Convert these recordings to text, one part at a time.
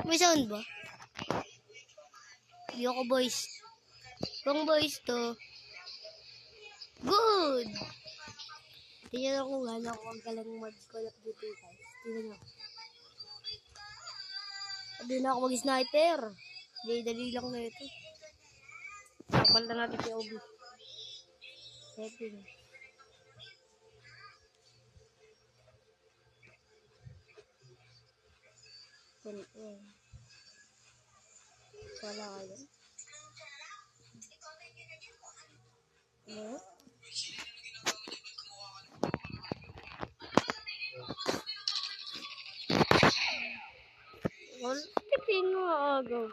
May sound ba? Hindi ako voice. Kung voice to, good! Tingnan ako gano'n ako ang galang mag-Call of Duty guys. Tingnan ako. Hindi na ako mag-sniper. Dali lang na ito. Kapal na natin si Obi. Setting. Wala kayo. Ano? Wala. Tipin mo agaw.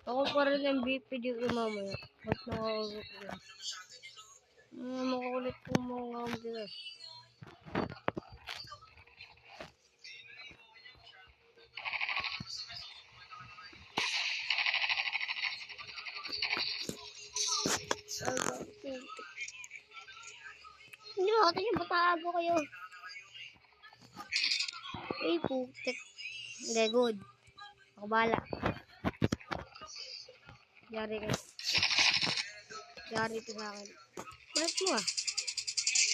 Ako pa rin MVP dito mamaya. Ba't nakakagod ko yan? Makukulit po mga dito. Hindi mo natin yung batago kayo. Eh, putik. Hindi, good. Ako bala. Yari kayo. Yari ito sa akin. Kulit mo ah.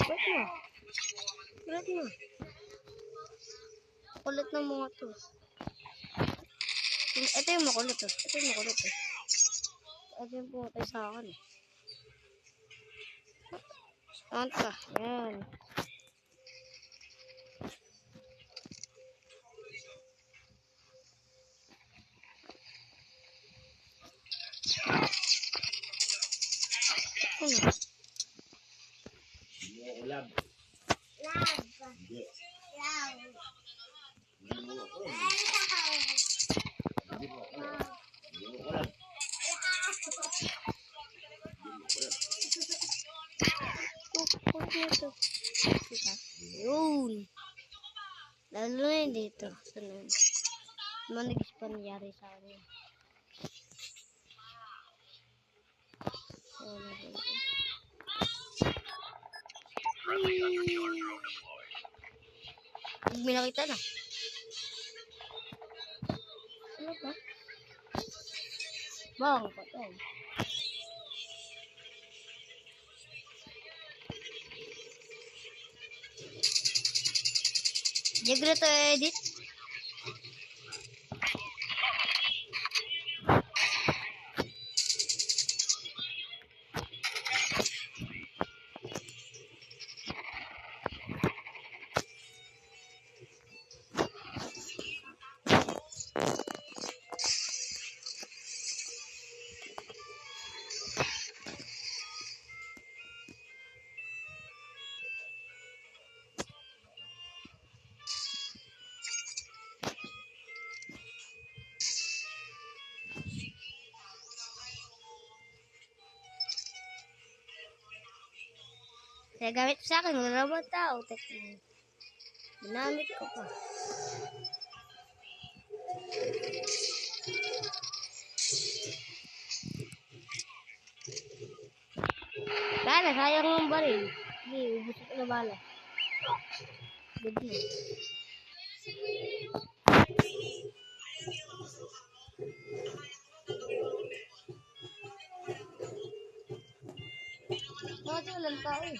Kulit mo. Kulit mo. Kulit ng mga to. Ito yung makulit oh. Ito yung makulit oh. Ito yung pumatay sa akin eh. Anta. Yan. Ano? Lab. Yun. Lalo na yun dito. Sunod. Managis pa nangyari sa akin. May nakita na. Ano ba? Bang, patay. Jagre to edit. Kaya gamit sa akin, wala naman tao. Ginamit ko pa. Bala, sayang yung baril. Hindi, ubus ko na bala. Good na. Bakit walang tao eh?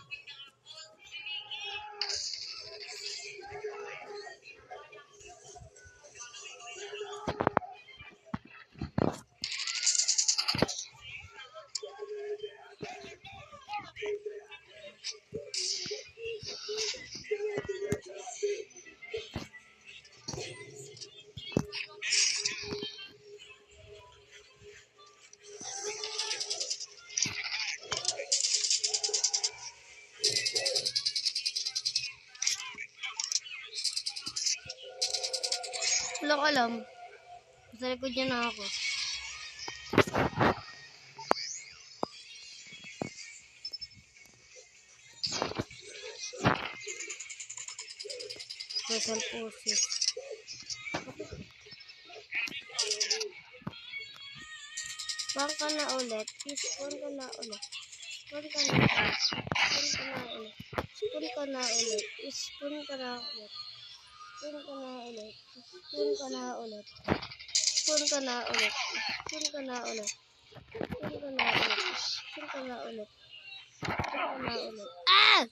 Wala ko alam. Sa likod niya na ako. Special forces. Spawn ka na ulit. Spawn ka na ulit. Spawn ka na ulit. Spawn ka na ulit. Spawn ka na ulit. Spawn ka na ulit. Spawn ka na ulit. Spawn ka na ulit. Spawn Spoon ka na ulit. Spoon ka na ulit. Spoon ka na ulit. Spoon ka na ulit. Spoon ka na ulit. Ah!